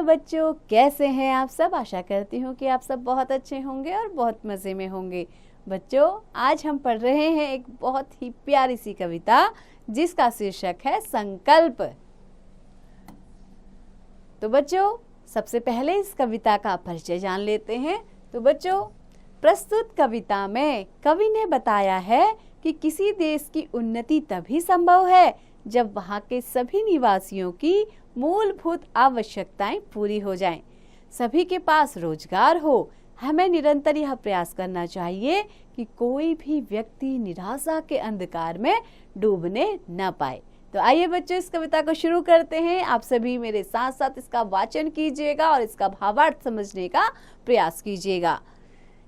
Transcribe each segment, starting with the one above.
बच्चों, कैसे हैं आप सब। आशा करती हूँ कि आप सब बहुत अच्छे होंगे और बहुत मज़े में होंगे। बच्चों, आज हम पढ़ रहे हैं एक बहुत ही प्यारी सी कविता जिसका शीर्षक है संकल्प। तो बच्चों, सबसे पहले इस कविता का परिचय जान लेते हैं। तो बच्चों, प्रस्तुत कविता में कवि ने बताया है कि किसी देश की उन्नति तभी संभव है जब वहाँ के सभी निवासियों की मूलभूत आवश्यकताएं पूरी हो जाएं, सभी के पास रोजगार हो। हमें निरंतर यह प्रयास करना चाहिए कि कोई भी व्यक्ति निराशा के अंधकार में डूबने न पाए। तो आइए बच्चों, इस कविता को शुरू करते हैं। आप सभी मेरे साथ साथ इसका वाचन कीजिएगा और इसका भावार्थ समझने का प्रयास कीजिएगा।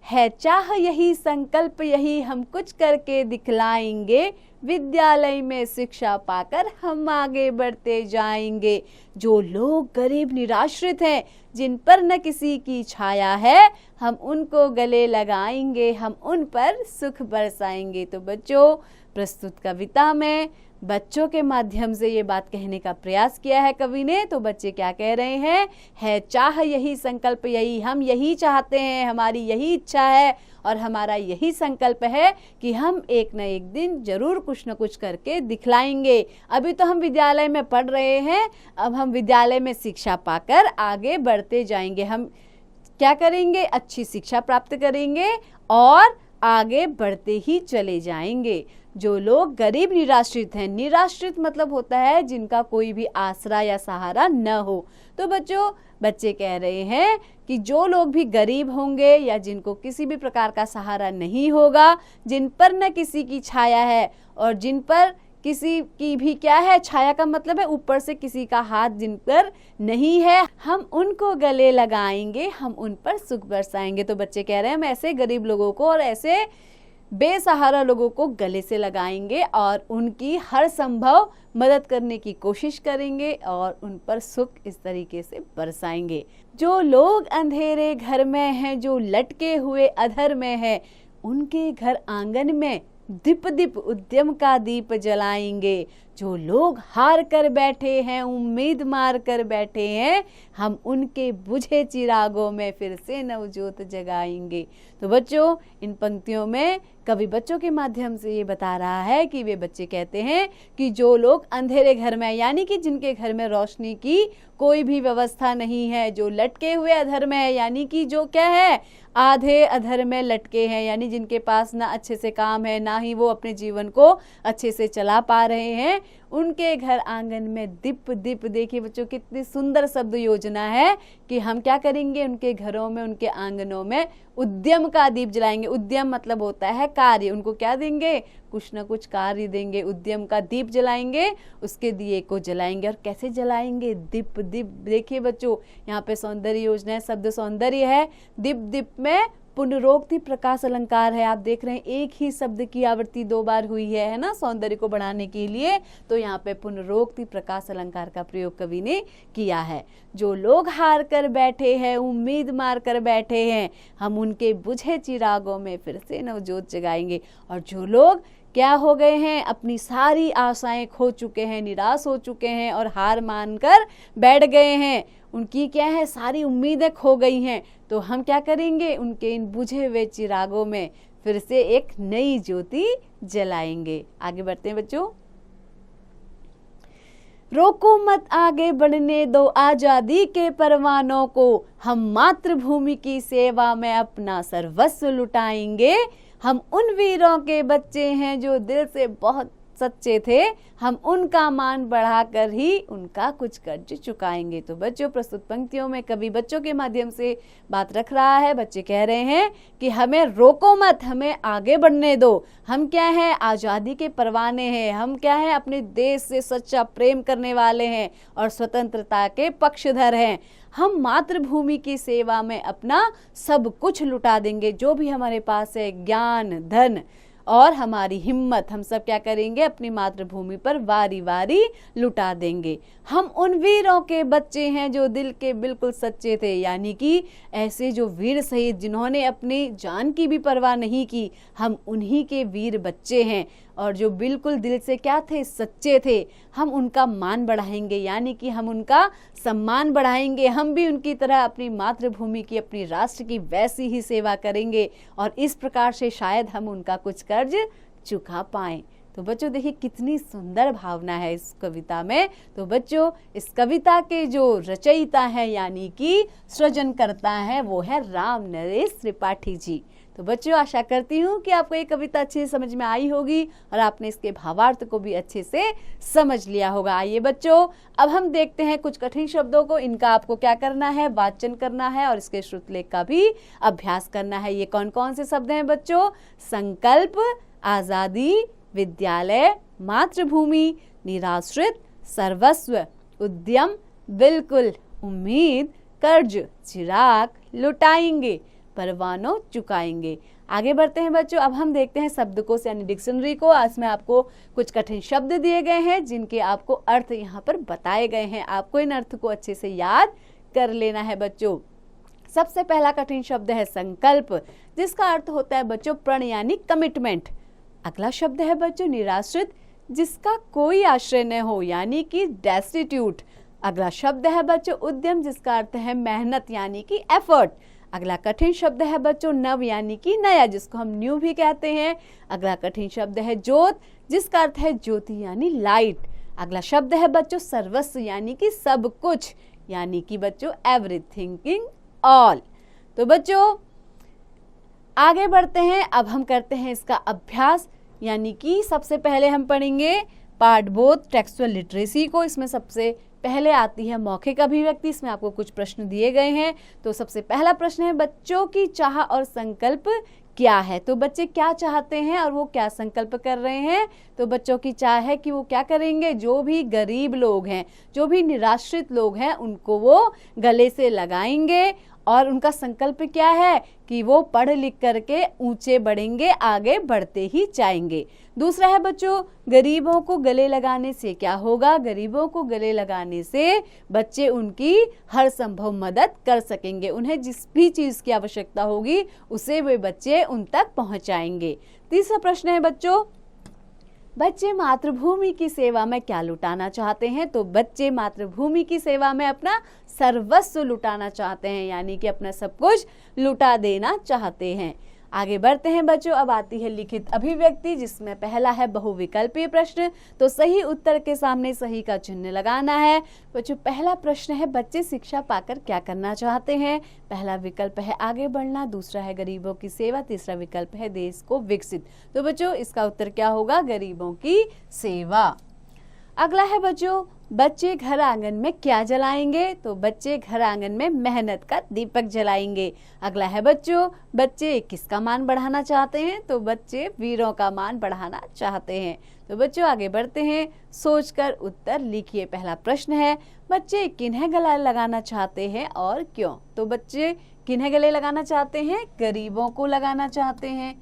है चाह यही, संकल्प यही, हम कुछ करके दिखलाएंगे। विद्यालय में शिक्षा पाकर हम आगे बढ़ते जाएंगे। जो लोग गरीब निराश्रित हैं, जिन पर न किसी की छाया है, हम उनको गले लगाएंगे, हम उन पर सुख बरसाएंगे। तो बच्चों, प्रस्तुत कविता में बच्चों के माध्यम से ये बात कहने का प्रयास किया है कवि ने। तो बच्चे क्या कह रहे हैं? है चाह यही, संकल्प यही, हम यही चाहते हैं, हमारी यही इच्छा है और हमारा यही संकल्प है कि हम एक न एक दिन जरूर कुछ न कुछ करके दिखलाएंगे। अभी तो हम विद्यालय में पढ़ रहे हैं, अब हम विद्यालय में शिक्षा पाकर आगे बढ़ते जाएंगे। हम क्या करेंगे? अच्छी शिक्षा प्राप्त करेंगे और आगे बढ़ते ही चले जाएंगे। जो लोग गरीब निराश्रित हैं, निराश्रित मतलब होता है जिनका कोई भी आसरा या सहारा न हो। तो बच्चों, बच्चे कह रहे हैं कि जो लोग भी गरीब होंगे या जिनको किसी भी प्रकार का सहारा नहीं होगा, जिन पर न किसी की छाया है और जिन पर किसी की भी क्या है, छाया का मतलब है ऊपर से किसी का हाथ जिन पर नहीं है, हम उनको गले लगाएंगे, हम उन पर सुख बरसाएंगे। तो बच्चे कह रहे हैं हम ऐसे गरीब लोगों को और ऐसे बेसहारा लोगों को गले से लगाएंगे और उनकी हर संभव मदद करने की कोशिश करेंगे और उन पर सुख इस तरीके से बरसाएंगे। जो लोग अंधेरे घर में हैं, जो लटके हुए अधर में हैं, उनके घर आंगन में दीप दीप उद्यम का दीप जलाएंगे। जो लोग हार कर बैठे हैं, उम्मीद मार कर बैठे हैं, हम उनके बुझे चिरागों में फिर से नवजोत जगाएंगे। तो बच्चों, इन पंक्तियों में कवि बच्चों के माध्यम से ये बता रहा है कि वे बच्चे कहते हैं कि जो लोग अंधेरे घर में, यानी कि जिनके घर में रोशनी की कोई भी व्यवस्था नहीं है, जो लटके हुए अधर में है, यानी कि जो क्या है, आधे अधर में लटके हैं, यानी जिनके पास ना अच्छे से काम है, ना ही वो अपने जीवन को अच्छे से चला पा रहे हैं, उनके घर आंगन में दीप दीप। देखिए बच्चों, कितनी सुंदर शब्द योजना है कि हम क्या करेंगे, उनके घरों में, उनके आंगनों में उद्यम का दीप जलाएंगे। उद्यम मतलब होता है कार्य, उनको क्या देंगे? कुछ ना कुछ कार्य देंगे। उद्यम का दीप जलाएंगे, उसके दिए को जलाएंगे। और कैसे जलाएंगे? दीप दीप। देखिए बच्चों, यहाँ पे सौंदर्य योजना है, शब्द सौंदर्य है। दीप दीप में पुनरोक्ति प्रकाश अलंकार है। आप देख रहे हैं एक ही शब्द की आवृत्ति 2 बार हुई है ना, सौंदर्य को बढ़ाने के लिए। तो यहाँ पे पुनरोक्ति प्रकाश अलंकार का प्रयोग कवि ने किया है। जो लोग हार कर बैठे हैं, उम्मीद मार कर बैठे हैं, हम उनके बुझे चिरागों में फिर से नवजोत जगाएंगे। और जो लोग क्या हो गए हैं, अपनी सारी आशाएं खो चुके हैं, निराश हो चुके हैं और हार मानकर बैठ गए हैं, उनकी क्या है, सारी उम्मीदें खो गई हैं, तो हम क्या करेंगे? उनके इन बुझे हुए चिरागों में फिर से एक नई ज्योति जलाएंगे। आगे बढ़ते हैं बच्चों। रोको मत आगे बढ़ने दो आजादी के परवानों को, हम मातृभूमि की सेवा में अपना सर्वस्व लुटाएंगे। हम उन वीरों के बच्चे हैं जो दिल से बहुत सच्चे थे, हम उनका मान बढ़ाकर ही उनका कुछ कर्ज चुकाएंगे। तो बच्चों, प्रस्तुत पंक्तियों में कवि बच्चों के माध्यम से बात रख रहा है। बच्चे कह रहे हैं कि हमें रोको मत, हमें आगे बढ़ने दो। हम क्या हैं? आज़ादी के परवाने हैं। हम क्या हैं? अपने देश से सच्चा प्रेम करने वाले हैं और स्वतंत्रता के पक्षधर हैं। हम मातृभूमि की सेवा में अपना सब कुछ लुटा देंगे, जो भी हमारे पास है, ज्ञान, धन और हमारी हिम्मत, हम सब क्या करेंगे? अपनी मातृभूमि पर वारी वारी लुटा देंगे। हम उन वीरों के बच्चे हैं जो दिल के बिल्कुल सच्चे थे, यानी कि ऐसे जो वीर शहीद जिन्होंने अपनी जान की भी परवाह नहीं की, हम उन्हीं के वीर बच्चे हैं। और जो बिल्कुल दिल से क्या थे, सच्चे थे, हम उनका मान बढ़ाएंगे, यानी कि हम उनका सम्मान बढ़ाएंगे। हम भी उनकी तरह अपनी मातृभूमि की, अपनी राष्ट्र की वैसी ही सेवा करेंगे और इस प्रकार से शायद हम उनका कुछ कर्ज चुका पाएं। तो बच्चों देखिए कितनी सुंदर भावना है इस कविता में। तो बच्चों इस कविता के जो रचयिता है यानी कि सृजनकर्ता है वो है राम नरेश त्रिपाठी जी। तो बच्चों आशा करती हूँ कि आपको ये कविता अच्छे से समझ में आई होगी और आपने इसके भावार्थ को भी अच्छे से समझ लिया होगा। आइए बच्चों अब हम देखते हैं कुछ कठिन शब्दों को। इनका आपको क्या करना है, वाचन करना है और इसके श्रुतलेख का भी अभ्यास करना है। ये कौन कौन से शब्द हैं बच्चों? संकल्प, आजादी, विद्यालय, मातृभूमि, निराश्रित, सर्वस्व, उद्यम, बिल्कुल, उम्मीद, कर्ज, चिराग, लुटाएंगे, परवानों, चुकाएंगे। आगे बढ़ते हैं बच्चों। अब हम देखते हैं शब्दकोश यानी डिक्शनरी को। इसमें आपको कुछ कठिन शब्द दिए गए हैं जिनके आपको अर्थ यहाँ पर बताए गए हैं। आपको इन अर्थ को अच्छे से याद कर लेना है बच्चों। सबसे पहला कठिन शब्द है संकल्प, जिसका अर्थ होता है बच्चों प्रण यानी कमिटमेंट। अगला शब्द है बच्चों निराश्रित, जिसका कोई आश्रय न हो यानी कि डेस्टिट्यूट। अगला शब्द है बच्चों उद्यम, जिसका अर्थ है मेहनत यानी कि एफर्ट। अगला कठिन शब्द है बच्चों नव यानी कि नया, जिसको हम न्यू भी कहते हैं। अगला कठिन शब्द है ज्योत, जिसका अर्थ है ज्योति यानी लाइट। अगला शब्द है बच्चों सर्वस्व यानी कि सब कुछ, यानी कि बच्चों एवरीथिंग ऑल। तो बच्चों आगे बढ़ते हैं। अब हम करते हैं इसका अभ्यास, यानी कि सबसे पहले हम पढ़ेंगे पार्ट बोथ टेक्सुअल लिटरेसी को। इसमें सबसे पहले आती है मौखिक अभिव्यक्ति। इसमें आपको कुछ प्रश्न दिए गए हैं। तो सबसे पहला प्रश्न है बच्चों की चाह और संकल्प क्या है। तो बच्चे क्या चाहते हैं और वो क्या संकल्प कर रहे हैं। तो बच्चों की चाह है कि वो क्या करेंगे, जो भी गरीब लोग हैं, जो भी निराश्रित लोग हैं, उनको वो गले से लगाएंगे। और उनका संकल्प क्या है कि वो पढ़ लिख करके ऊंचे बढ़ेंगे, आगे बढ़ते ही जाएंगे। दूसरा है बच्चों गरीबों को गले लगाने से क्या होगा। गरीबों को गले लगाने से बच्चे उनकी हर संभव मदद कर सकेंगे। उन्हें जिस भी चीज़ की आवश्यकता होगी उसे वे बच्चे उन तक पहुंचाएंगे। तीसरा प्रश्न है बच्चे मातृभूमि की सेवा में क्या लुटाना चाहते हैं। तो बच्चे मातृभूमि की सेवा में अपना सर्वस्व लुटाना चाहते हैं, यानी कि अपना सब कुछ लुटा देना चाहते हैं। आगे बढ़ते हैं बच्चों। अब आती है लिखित अभिव्यक्ति, जिसमें पहला है बहुविकल्पीय प्रश्न। तो सही उत्तर के सामने सही का चिन्ह लगाना है। बच्चों पहला प्रश्न है बच्चे शिक्षा पाकर क्या करना चाहते हैं। पहला विकल्प है आगे बढ़ना, दूसरा है गरीबों की सेवा, तीसरा विकल्प है देश को विकसित। तो बच्चों इसका उत्तर क्या होगा, गरीबों की सेवा। अगला है बच्चे घर आंगन में क्या जलाएंगे। तो बच्चे घर आंगन में मेहनत का दीपक जलाएंगे। अगला है बच्चे किसका मान बढ़ाना चाहते हैं। तो बच्चे वीरों का मान बढ़ाना चाहते हैं। तो बच्चों आगे बढ़ते हैं, सोचकर उत्तर लिखिए। पहला प्रश्न है बच्चे किन्हें गले लगाना चाहते हैं और क्यों। तो बच्चे किन्हें गले लगाना चाहते हैं, गरीबों को लगाना चाहते हैं।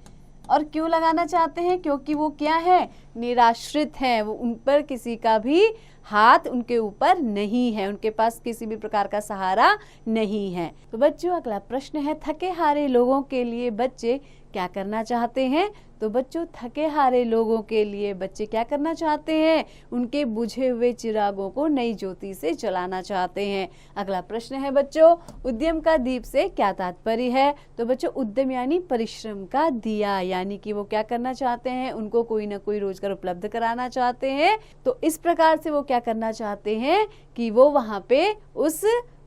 और क्यों लगाना चाहते हैं, क्योंकि वो क्या है, निराश्रित हैं। वो उन पर किसी का भी हाथ उनके ऊपर नहीं है, उनके पास किसी भी प्रकार का सहारा नहीं है। तो बच्चों अगला प्रश्न है थके हारे लोगों के लिए बच्चे क्या करना चाहते हैं। तो बच्चों थके हारे लोगों के लिए बच्चे क्या करना चाहते हैं, उनके बुझे हुए चिरागों को नई ज्योति से जलाना चाहते हैं। अगला प्रश्न है बच्चों उद्यम का दीप से क्या तात्पर्य है। तो बच्चों उद्यम यानी परिश्रम का दिया, यानी कि वो क्या करना चाहते हैं, उनको कोई ना कोई रोजगार उपलब्ध कराना चाहते हैं। तो इस प्रकार से वो क्या करना चाहते हैं कि वो वहाँ पे उस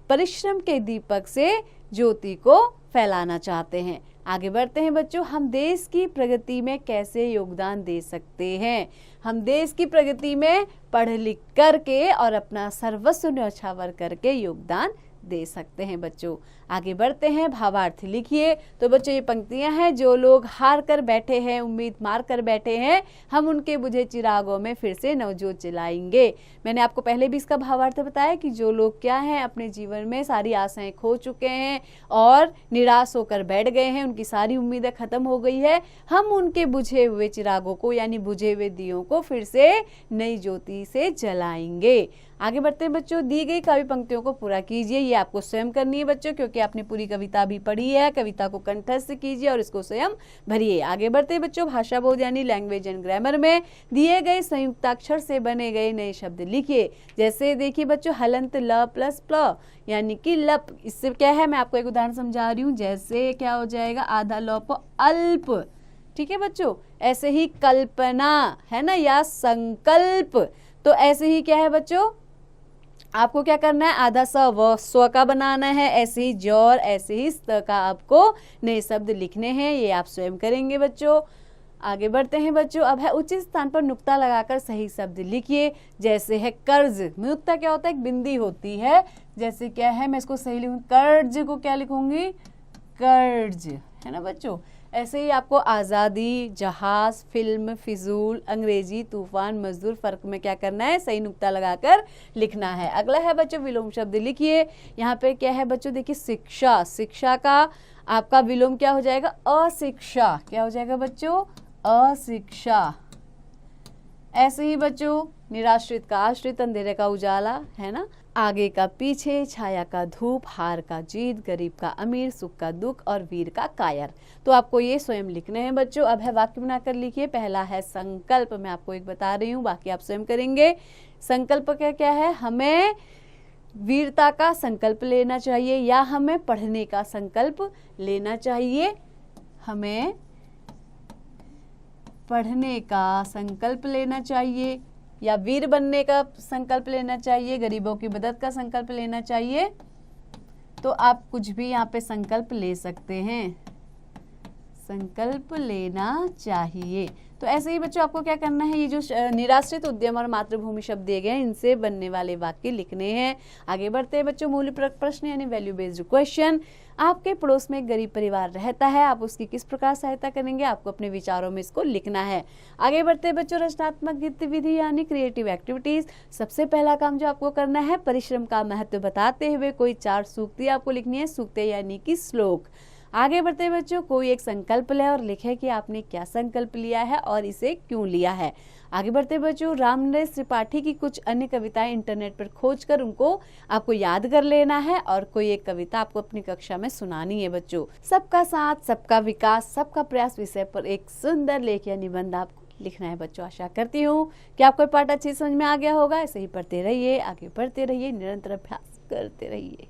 परिश्रम के दीपक से ज्योति को फैलाना चाहते हैं। आगे बढ़ते हैं बच्चों, हम देश की प्रगति में कैसे योगदान दे सकते हैं। हम देश की प्रगति में पढ़ लिख करके और अपना सर्वस्व न्यौछावर करके योगदान दे सकते हैं। बच्चों आगे बढ़ते हैं, भावार्थ लिखिए। तो बच्चों ये पंक्तियां हैं, जो लोग हार कर बैठे हैं, उम्मीद मार कर बैठे हैं, हम उनके बुझे चिरागों में फिर से नवजोत जलाएंगे। मैंने आपको पहले भी इसका भावार्थ बताया कि जो लोग क्या हैं, अपने जीवन में सारी आशाएं खो चुके हैं और निराश होकर बैठ गए हैं, उनकी सारी उम्मीदें खत्म हो गई है, हम उनके बुझे हुए चिरागों को यानी बुझे हुए दियों को फिर से नई ज्योति से जलाएंगे। आगे बढ़ते हैं बच्चों, दी गई काव्य पंक्तियों को पूरा कीजिए। ये आपको स्वयं करनी है बच्चों, क्योंकि करके आपने पूरी कविता भी पढ़ी है, कविता को कंठस्थ कीजिए और इसको स्वयं भरिए। आगे बढ़ते बच्चों, भाषा बोध यानी लैंग्वेज एंड ग्रामर में दिए गए संयुक्ताक्षर से बने गए नए शब्द लिखिए। जैसे देखिए बच्चों, हलंत ल प्लस प्ल यानी कि लप, इससे क्या है, मैं आपको एक उदाहरण समझा रही हूँ। जैसे क्या हो जाएगा, आधा लोप अल्प, ठीक है बच्चों। ऐसे ही कल्पना है ना, या संकल्प, तो ऐसे ही क्या है बच्चों, आपको क्या करना है, आधा स व स्व का बनाना है। ऐसे ही ज और ऐसे ही स्त का आपको नए शब्द लिखने हैं, ये आप स्वयं करेंगे बच्चों। आगे बढ़ते हैं बच्चों, अब है उचित स्थान पर नुक्ता लगाकर सही शब्द लिखिए। जैसे है कर्ज, नुक्ता क्या होता है, एक बिंदी होती है। जैसे क्या है, मैं इसको सही लिखूंगी, कर्ज को क्या लिखूंगी, कर्ज, है ना बच्चों। ऐसे ही आपको आज़ादी, जहाज, फिल्म, फिजूल, अंग्रेजी, तूफान, मजदूर, फर्क में क्या करना है, सही नुक्ता लगाकर लिखना है। अगला है बच्चों विलोम शब्द लिखिए। यहाँ पे क्या है बच्चों, देखिए शिक्षा, शिक्षा का आपका विलोम क्या हो जाएगा, अशिक्षा, क्या हो जाएगा बच्चों, अशिक्षा। ऐसे ही बच्चों निराश्रित का आश्रित, अंधेरे का उजाला, है ना, आगे का पीछे, छाया का धूप, हार का जीत, गरीब का अमीर, सुख का दुख और वीर का कायर। तो आपको ये स्वयं लिखने हैं बच्चों। अब है वाक्य बनाकर लिखिए। पहला है संकल्प, मैं आपको एक बता रही हूँ, बाकी आप स्वयं करेंगे। संकल्प क्या क्या है, हमें वीरता का संकल्प लेना चाहिए या हमें पढ़ने का संकल्प लेना चाहिए। हमें पढ़ने का संकल्प लेना चाहिए या वीर बनने का संकल्प लेना चाहिए, गरीबों की मदद का संकल्प लेना चाहिए। तो आप कुछ भी यहाँ पे संकल्प ले सकते हैं, संकल्प लेना चाहिए। तो ऐसे ही बच्चों आपको क्या करना है, ये जो निराश्रित, उद्यम और मातृभूमि शब्द दिए गए हैं, इनसे बनने वाले वाक्य लिखने हैं। आगे बढ़ते हैं बच्चों, मूल प्रश्न यानी वैल्यू बेस्ड क्वेश्चन। आपके पड़ोस में एक गरीब परिवार रहता है, आप उसकी किस प्रकार सहायता करेंगे, आपको अपने विचारों में इसको लिखना है। आगे बढ़ते हैं बच्चों, रचनात्मक गतिविधि यानी क्रिएटिव एक्टिविटीज। सबसे पहला काम जो आपको करना है, परिश्रम का महत्व बताते हुए कोई 4 सूक्ति आपको लिखनी है, सूक्ति यानी कि श्लोक। आगे बढ़ते हैं बच्चों, कोई एक संकल्प ले और लिखे कि आपने क्या संकल्प लिया है और इसे क्यों लिया है। आगे बढ़ते बच्चों, रामनरेश त्रिपाठी की कुछ अन्य कविताएं इंटरनेट पर खोजकर उनको आपको याद कर लेना है और कोई एक कविता आपको अपनी कक्षा में सुनानी है बच्चों। सबका साथ, सबका विकास, सबका प्रयास विषय पर एक सुंदर लेख या निबंध आपको लिखना है बच्चों। आशा करती हूँ कि आपको पाठ अच्छी समझ में आ गया होगा। ऐसे ही पढ़ते रहिए, आगे बढ़ते रहिए, निरंतर अभ्यास करते रहिए।